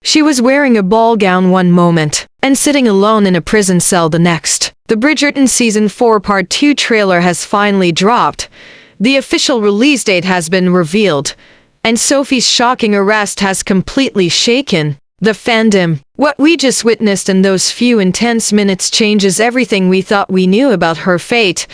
She was wearing a ball gown one moment, and sitting alone in a prison cell the next. The Bridgerton Season 4 Part 2 trailer has finally dropped. The official release date has been revealed, and Sophie's shocking arrest has completely shaken the fandom. What we just witnessed in those few intense minutes changes everything we thought we knew about her fate,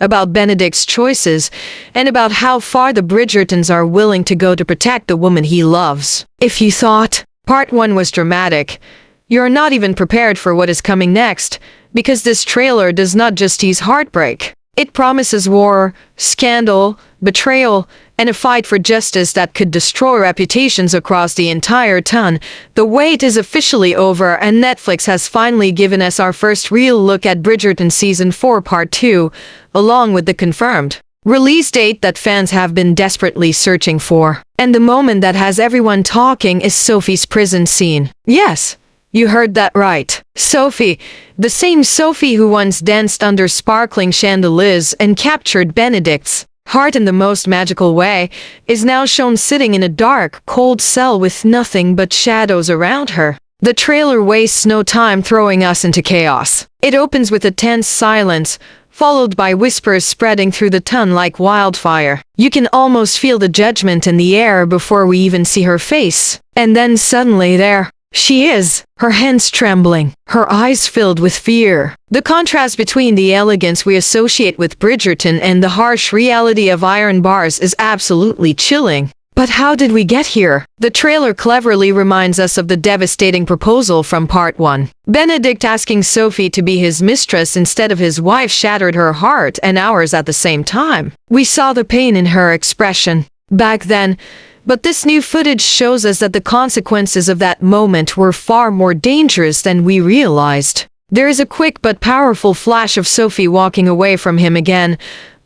about Benedict's choices, and about how far the Bridgertons are willing to go to protect the woman he loves. If you thought Part 1 was dramatic, you're not even prepared for what is coming next, because this trailer does not just tease heartbreak. It promises war, scandal, betrayal, and a fight for justice that could destroy reputations across the entire ton. The wait is officially over, and Netflix has finally given us our first real look at Bridgerton Season 4 Part 2, along with the confirmed release date that fans have been desperately searching for. And the moment that has everyone talking is Sophie's prison scene. Yes, you heard that right. Sophie, the same Sophie who once danced under sparkling chandeliers and captured Benedict's heart in the most magical way, is now shown sitting in a dark, cold cell with nothing but shadows around her. The trailer wastes no time throwing us into chaos. It opens with a tense silence, followed by whispers spreading through the ton like wildfire. You can almost feel the judgment in the air before we even see her face. And then suddenly there she is, her hands trembling, her eyes filled with fear. The contrast between the elegance we associate with Bridgerton and the harsh reality of iron bars is absolutely chilling. But how did we get here? The trailer cleverly reminds us of the devastating proposal from Part 1. Benedict asking Sophie to be his mistress instead of his wife shattered her heart and ours at the same time. We saw the pain in her expression back then, but this new footage shows us that the consequences of that moment were far more dangerous than we realized. There is a quick but powerful flash of Sophie walking away from him again,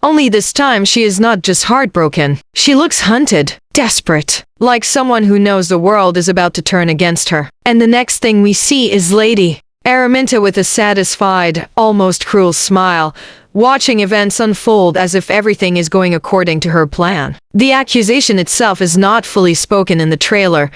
only this time she is not just heartbroken. She looks hunted, desperate, like someone who knows the world is about to turn against her. And the next thing we see is Lady Araminta with a satisfied, almost cruel smile, watching events unfold as if everything is going according to her plan. The accusation itself is not fully spoken in the trailer,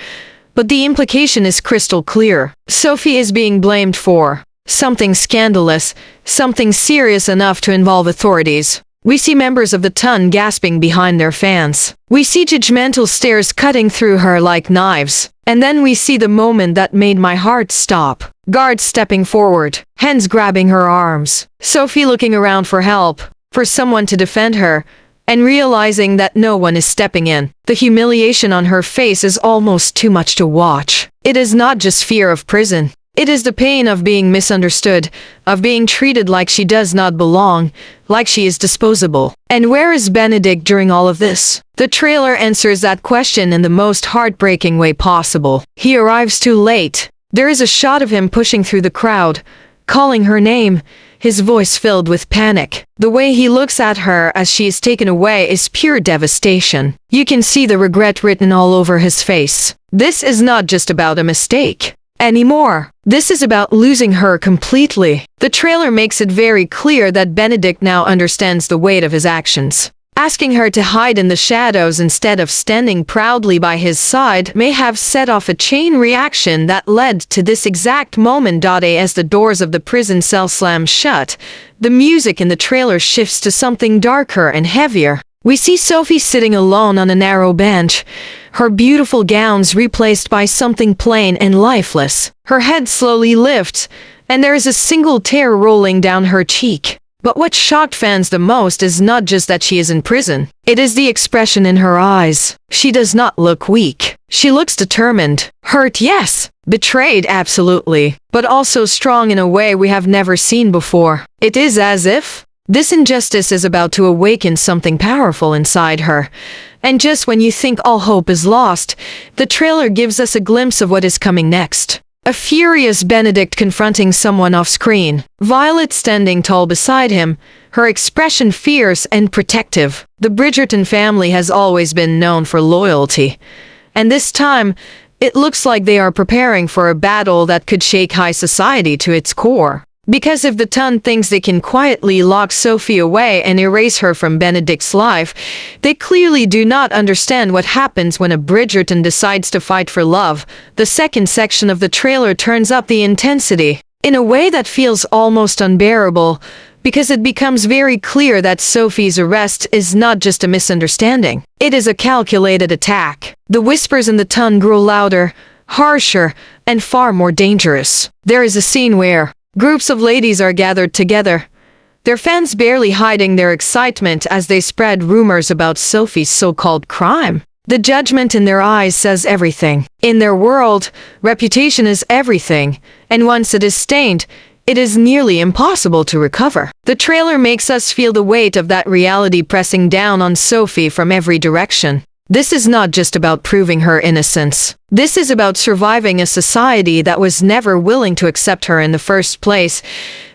but the implication is crystal clear. Sophie is being blamed for something scandalous, something serious enough to involve authorities. We see members of the ton gasping behind their fans. We see judgmental stares cutting through her like knives. And then we see the moment that made my heart stop. Guards stepping forward, hands grabbing her arms. Sophie looking around for help, for someone to defend her, and realizing that no one is stepping in. The humiliation on her face is almost too much to watch. It is not just fear of prison. It is the pain of being misunderstood, of being treated like she does not belong, like she is disposable. And where is Benedict during all of this? The trailer answers that question in the most heartbreaking way possible. He arrives too late. There is a shot of him pushing through the crowd, calling her name, his voice filled with panic. The way he looks at her as she is taken away is pure devastation. You can see the regret written all over his face. This is not just about a mistake anymore. This is about losing her completely. The trailer makes it very clear that Benedict now understands the weight of his actions. Asking her to hide in the shadows instead of standing proudly by his side may have set off a chain reaction that led to this exact moment. As the doors of the prison cell slam shut, the music in the trailer shifts to something darker and heavier. We see Sophie sitting alone on a narrow bench, her beautiful gowns replaced by something plain and lifeless. Her head slowly lifts, and there is a single tear rolling down her cheek. But what shocked fans the most is not just that she is in prison. It is the expression in her eyes. She does not look weak. She looks determined. Hurt, yes. Betrayed, absolutely. But also strong in a way we have never seen before. It is as if this injustice is about to awaken something powerful inside her. And just when you think all hope is lost, the trailer gives us a glimpse of what is coming next. A furious Benedict confronting someone off-screen. Violet standing tall beside him, her expression fierce and protective. The Bridgerton family has always been known for loyalty. And this time, it looks like they are preparing for a battle that could shake high society to its core. Because if the ton thinks they can quietly lock Sophie away and erase her from Benedict's life, they clearly do not understand what happens when a Bridgerton decides to fight for love. The second section of the trailer turns up the intensity in a way that feels almost unbearable, because it becomes very clear that Sophie's arrest is not just a misunderstanding. It is a calculated attack. The whispers in the ton grow louder, harsher, and far more dangerous. There is a scene where groups of ladies are gathered together, their fans barely hiding their excitement as they spread rumors about Sophie's so-called crime. The judgment in their eyes says everything. In their world, reputation is everything, and once it is stained, it is nearly impossible to recover. The trailer makes us feel the weight of that reality pressing down on Sophie from every direction. This is not just about proving her innocence. This is about surviving a society that was never willing to accept her in the first place.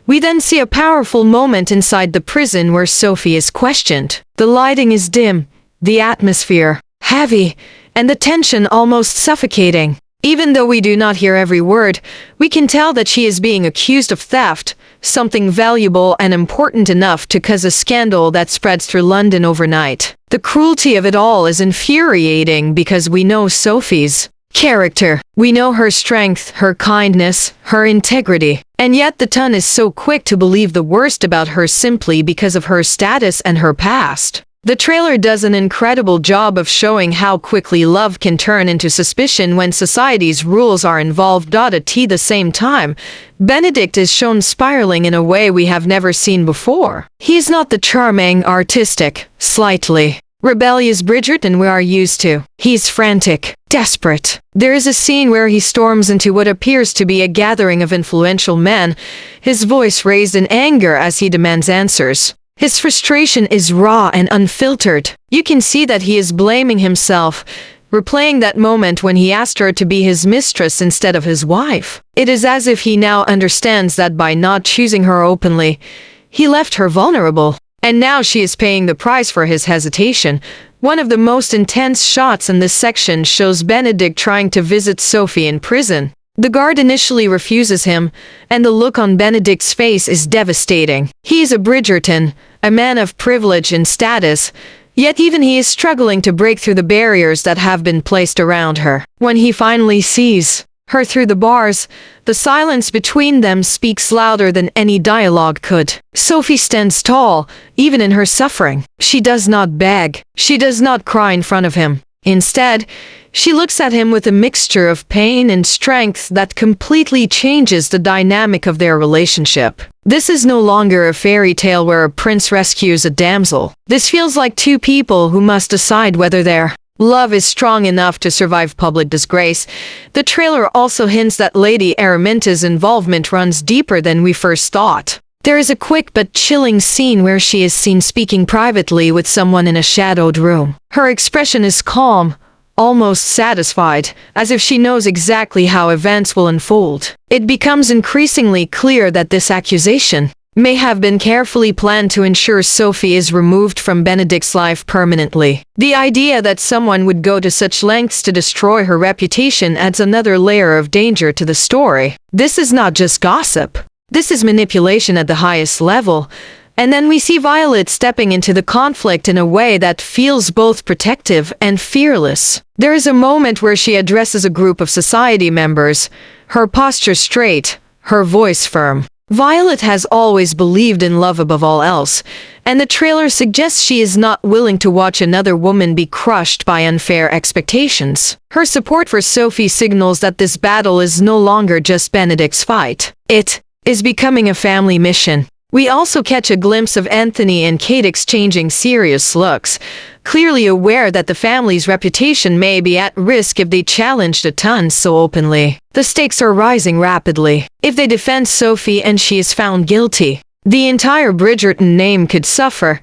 We then see a powerful moment inside the prison where Sophie is questioned. The lighting is dim, the atmosphere heavy, and the tension almost suffocating. Even though we do not hear every word, we can tell that she is being accused of theft, something valuable and important enough to cause a scandal that spreads through London overnight. The cruelty of it all is infuriating because we know Sophie's character. We know her strength, her kindness, her integrity. And yet the ton is so quick to believe the worst about her simply because of her status and her past. The trailer does an incredible job of showing how quickly love can turn into suspicion when society's rules are involved. At the same time, Benedict is shown spiraling in a way we have never seen before. He is not the charming, artistic, slightly rebellious Bridgerton we are used to. He's frantic, desperate. There is a scene where he storms into what appears to be a gathering of influential men, his voice raised in anger as he demands answers. His frustration is raw and unfiltered. You can see that he is blaming himself, replaying that moment when he asked her to be his mistress instead of his wife. It is as if he now understands that by not choosing her openly, he left her vulnerable. And now she is paying the price for his hesitation. One of the most intense shots in this section shows Benedict trying to visit Sophie in prison. The guard initially refuses him, and the look on Benedict's face is devastating. He is a Bridgerton, a man of privilege and status, yet even he is struggling to break through the barriers that have been placed around her. When he finally sees her through the bars, the silence between them speaks louder than any dialogue could. Sophie stands tall, even in her suffering. She does not beg. She does not cry in front of him. Instead, she looks at him with a mixture of pain and strength that completely changes the dynamic of their relationship. This is no longer a fairy tale where a prince rescues a damsel. This feels like two people who must decide whether their love is strong enough to survive public disgrace. The trailer also hints that Lady Araminta's involvement runs deeper than we first thought. There is a quick but chilling scene where she is seen speaking privately with someone in a shadowed room. Her expression is calm, almost satisfied, as if she knows exactly how events will unfold. It becomes increasingly clear that this accusation may have been carefully planned to ensure Sophie is removed from Benedict's life permanently. The idea that someone would go to such lengths to destroy her reputation adds another layer of danger to the story. This is not just gossip. This is manipulation at the highest level. And then we see Violet stepping into the conflict in a way that feels both protective and fearless. There is a moment where she addresses a group of society members, her posture straight, her voice firm. Violet has always believed in love above all else, and the trailer suggests she is not willing to watch another woman be crushed by unfair expectations. Her support for Sophie signals that this battle is no longer just Benedict's fight. It is becoming a family mission. We also catch a glimpse of Anthony and Kate exchanging serious looks, clearly aware that the family's reputation may be at risk if they challenge the ton so openly. The stakes are rising rapidly. If they defend Sophie and she is found guilty, the entire Bridgerton name could suffer.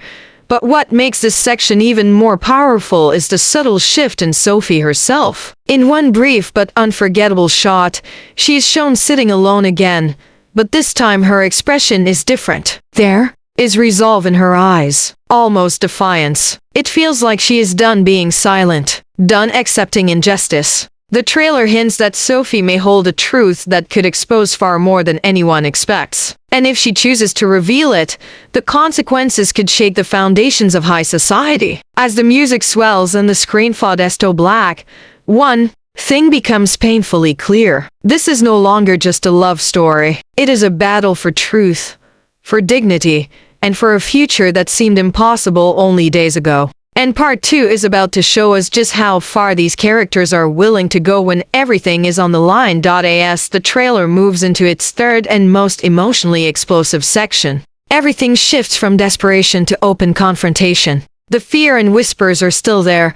But what makes this section even more powerful is the subtle shift in Sophie herself. In one brief but unforgettable shot, she is shown sitting alone again, but this time her expression is different. There is resolve in her eyes, almost defiance. It feels like she is done being silent, done accepting injustice. The trailer hints that Sophie may hold a truth that could expose far more than anyone expects. And if she chooses to reveal it, the consequences could shake the foundations of high society. As the music swells and the screen fades to black, one thing becomes painfully clear. This is no longer just a love story. It is a battle for truth, for dignity, and for a future that seemed impossible only days ago. And part 2 is about to show us just how far these characters are willing to go when everything is on the line. As the trailer moves into its third and most emotionally explosive section, everything shifts from desperation to open confrontation. The fear and whispers are still there,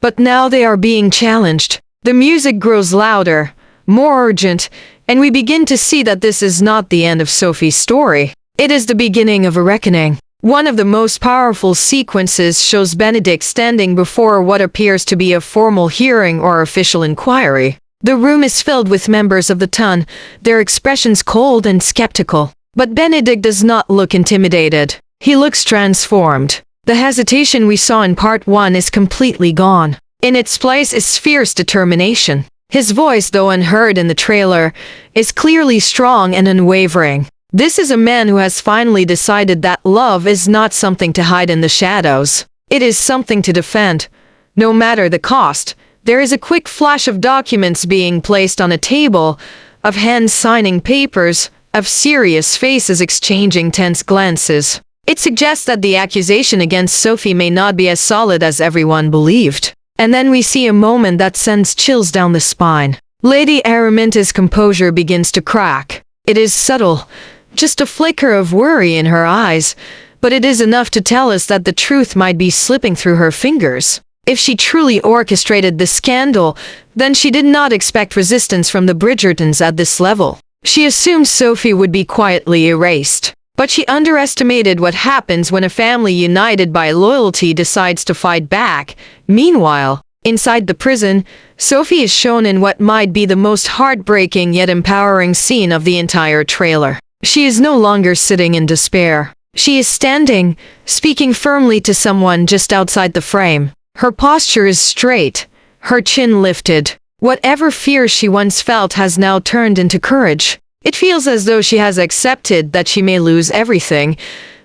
but now they are being challenged. The music grows louder, more urgent, and we begin to see that this is not the end of Sophie's story. It is the beginning of a reckoning. One of the most powerful sequences shows Benedict standing before what appears to be a formal hearing or official inquiry. The room is filled with members of the ton, their expressions cold and skeptical. But Benedict does not look intimidated. He looks transformed. The hesitation we saw in part 1 is completely gone. In its place is fierce determination. His voice, though unheard in the trailer, is clearly strong and unwavering. This is a man who has finally decided that love is not something to hide in the shadows. It is something to defend, no matter the cost. There is a quick flash of documents being placed on a table, of hands signing papers, of serious faces exchanging tense glances. It suggests that the accusation against Sophie may not be as solid as everyone believed. And then we see a moment that sends chills down the spine. Lady Araminta's composure begins to crack. It is subtle, just a flicker of worry in her eyes, but it is enough to tell us that the truth might be slipping through her fingers. If she truly orchestrated the scandal, then she did not expect resistance from the Bridgertons at this level. She assumed Sophie would be quietly erased. But she underestimated what happens when a family united by loyalty decides to fight back. Meanwhile, inside the prison, Sophie is shown in what might be the most heartbreaking yet empowering scene of the entire trailer. She is no longer sitting in despair. She is standing, speaking firmly to someone just outside the frame. Her posture is straight, her chin lifted. Whatever fear she once felt has now turned into courage. It feels as though she has accepted that she may lose everything,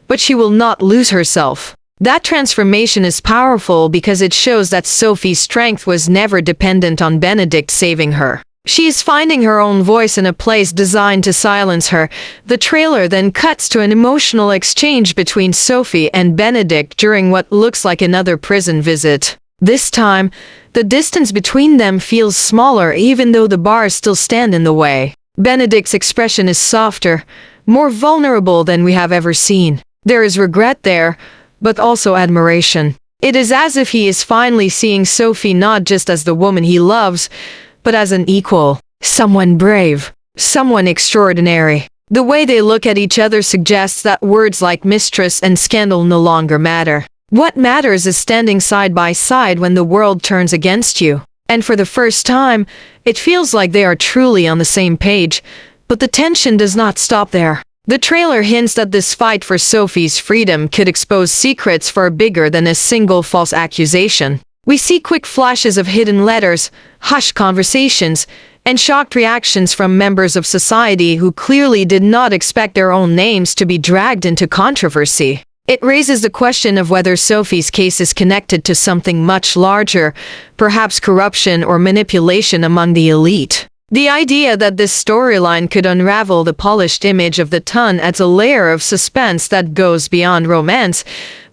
but she will not lose herself. That transformation is powerful because it shows that Sophie's strength was never dependent on Benedict saving her. She is finding her own voice in a place designed to silence her. The trailer then cuts to an emotional exchange between Sophie and Benedict during what looks like another prison visit. This time, the distance between them feels smaller even though the bars still stand in the way. Benedict's expression is softer, more vulnerable than we have ever seen. There is regret there, but also admiration. It is as if he is finally seeing Sophie not just as the woman he loves, but as an equal, someone brave, someone extraordinary. The way they look at each other suggests that words like mistress and scandal no longer matter. What matters is standing side by side when the world turns against you. And for the first time, it feels like they are truly on the same page, but the tension does not stop there. The trailer hints that this fight for Sophie's freedom could expose secrets far bigger than a single false accusation. We see quick flashes of hidden letters, hushed conversations, and shocked reactions from members of society who clearly did not expect their own names to be dragged into controversy. It raises the question of whether Sophie's case is connected to something much larger, perhaps corruption or manipulation among the elite. The idea that this storyline could unravel the polished image of the ton adds a layer of suspense that goes beyond romance.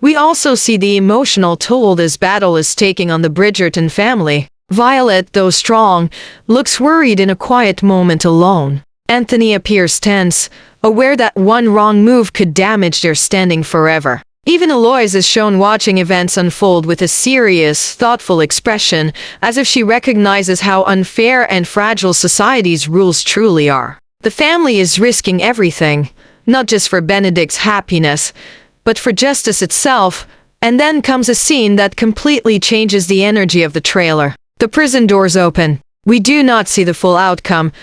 We also see the emotional toll this battle is taking on the Bridgerton family. Violet, though strong, looks worried in a quiet moment alone. Anthony appears tense, aware that one wrong move could damage their standing forever. Even Eloise is shown watching events unfold with a serious, thoughtful expression, as if she recognizes how unfair and fragile society's rules truly are. The family is risking everything, not just for Benedict's happiness, but for justice itself. And then comes a scene that completely changes the energy of the trailer. The prison doors open. We do not see the full outcome,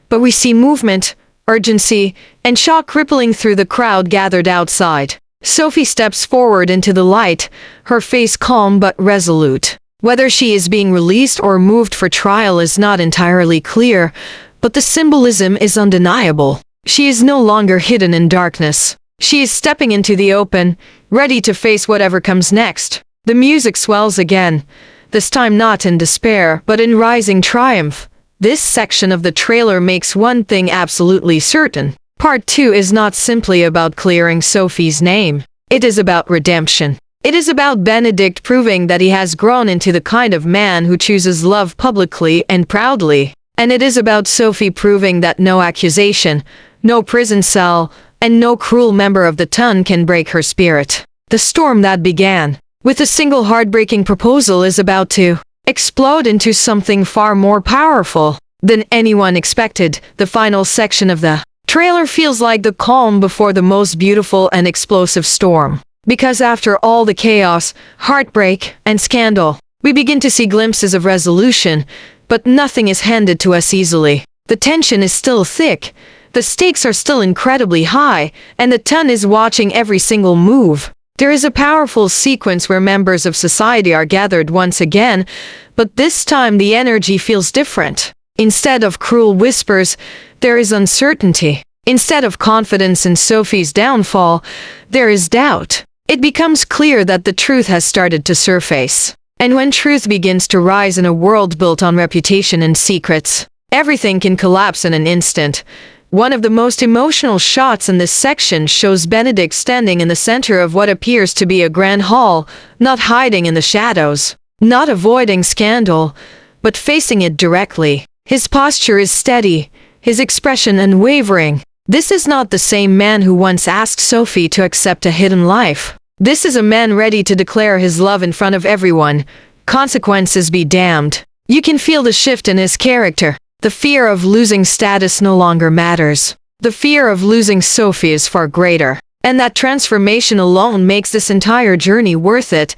but we see movement, urgency, and shock rippling through the crowd gathered outside. Sophie steps forward into the light, her face calm but resolute. Whether she is being released or moved for trial is not entirely clear, but the symbolism is undeniable. She is no longer hidden in darkness. She is stepping into the open, ready to face whatever comes next. The music swells again, this time not in despair, but in rising triumph. This section of the trailer makes one thing absolutely certain. Part 2 is not simply about clearing Sophie's name. It is about redemption. It is about Benedict proving that he has grown into the kind of man who chooses love publicly and proudly. And it is about Sophie proving that no accusation, no prison cell, and no cruel member of the ton can break her spirit. The storm that began with a single heartbreaking proposal is about to explode into something far more powerful than anyone expected. The final section of the trailer feels like the calm before the most beautiful and explosive storm. Because after all the chaos, heartbreak, and scandal, we begin to see glimpses of resolution, but nothing is handed to us easily. The tension is still thick, the stakes are still incredibly high, and the ton is watching every single move. There is a powerful sequence where members of society are gathered once again, but this time the energy feels different. Instead of cruel whispers, there is uncertainty. Instead of confidence in Sophie's downfall, there is doubt. It becomes clear that the truth has started to surface. And when truth begins to rise in a world built on reputation and secrets, everything can collapse in an instant. One of the most emotional shots in this section shows Benedict standing in the center of what appears to be a grand hall, not hiding in the shadows, not avoiding scandal, but facing it directly. His posture is steady, his expression unwavering. This is not the same man who once asked Sophie to accept a hidden life. This is a man ready to declare his love in front of everyone. Consequences be damned. You can feel the shift in his character. The fear of losing status no longer matters. The fear of losing Sophie is far greater. And that transformation alone makes this entire journey worth it.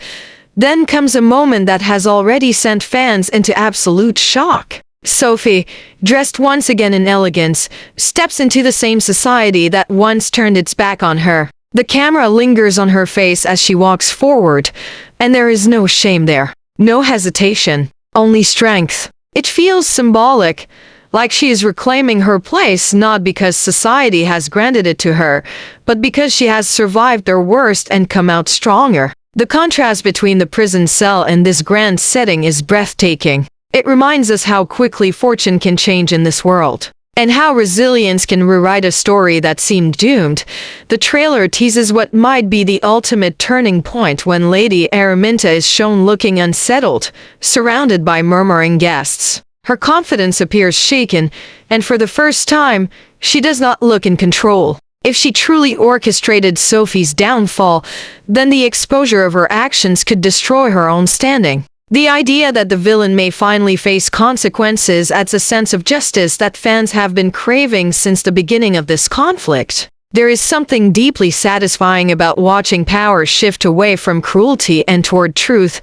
Then comes a moment that has already sent fans into absolute shock. Sophie, dressed once again in elegance, steps into the same society that once turned its back on her. The camera lingers on her face as she walks forward, and there is no shame there. No hesitation, only strength. It feels symbolic, like she is reclaiming her place not because society has granted it to her, but because she has survived their worst and come out stronger. The contrast between the prison cell and this grand setting is breathtaking. It reminds us how quickly fortune can change in this world, and how resilience can rewrite a story that seemed doomed. The trailer teases what might be the ultimate turning point when Lady Araminta is shown looking unsettled, surrounded by murmuring guests. Her confidence appears shaken, and for the first time, she does not look in control. If she truly orchestrated Sophie's downfall, then the exposure of her actions could destroy her own standing. The idea that the villain may finally face consequences adds a sense of justice that fans have been craving since the beginning of this conflict. There is something deeply satisfying about watching power shift away from cruelty and toward truth.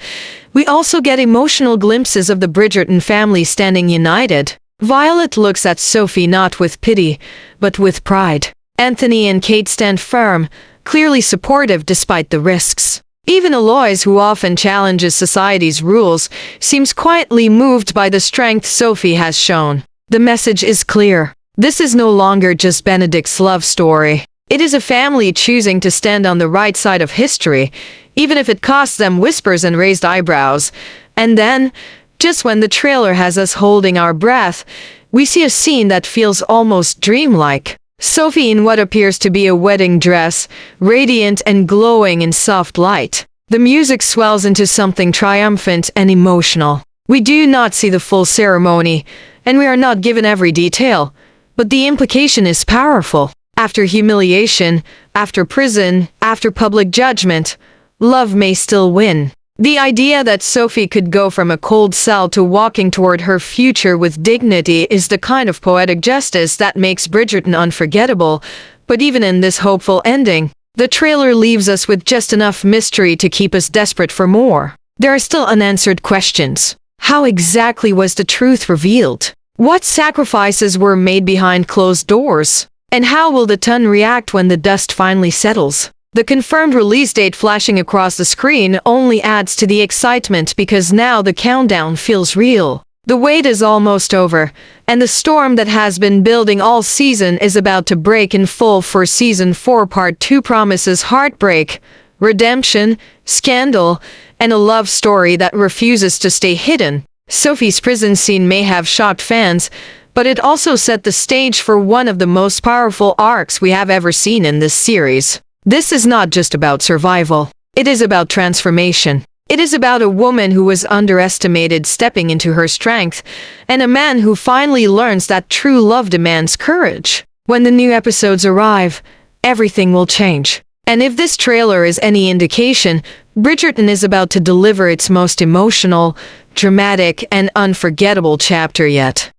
We also get emotional glimpses of the Bridgerton family standing united. Violet looks at Sophie not with pity, but with pride. Anthony and Kate stand firm, clearly supportive despite the risks. Even Aloys, who often challenges society's rules, seems quietly moved by the strength Sophie has shown. The message is clear. This is no longer just Benedict's love story. It is a family choosing to stand on the right side of history, even if it costs them whispers and raised eyebrows. And then, just when the trailer has us holding our breath, we see a scene that feels almost dreamlike. Sophie in what appears to be a wedding dress, radiant and glowing in soft light. The music swells into something triumphant and emotional. We do not see the full ceremony, and we are not given every detail, but the implication is powerful. After humiliation, after prison, after public judgment, love may still win. The idea that Sophie could go from a cold cell to walking toward her future with dignity is the kind of poetic justice that makes Bridgerton unforgettable. But even in this hopeful ending, the trailer leaves us with just enough mystery to keep us desperate for more. There are still unanswered questions. How exactly was the truth revealed? What sacrifices were made behind closed doors? And how will the ton react when the dust finally settles? The confirmed release date flashing across the screen only adds to the excitement because now the countdown feels real. The wait is almost over, and the storm that has been building all season is about to break in full for Season 4 Part 2 promises heartbreak, redemption, scandal, and a love story that refuses to stay hidden. Sophie's prison scene may have shocked fans, but it also set the stage for one of the most powerful arcs we have ever seen in this series. This is not just about survival. It is about transformation. It is about a woman who was underestimated stepping into her strength, and a man who finally learns that true love demands courage. When the new episodes arrive, everything will change. And if this trailer is any indication, Bridgerton is about to deliver its most emotional, dramatic, and unforgettable chapter yet.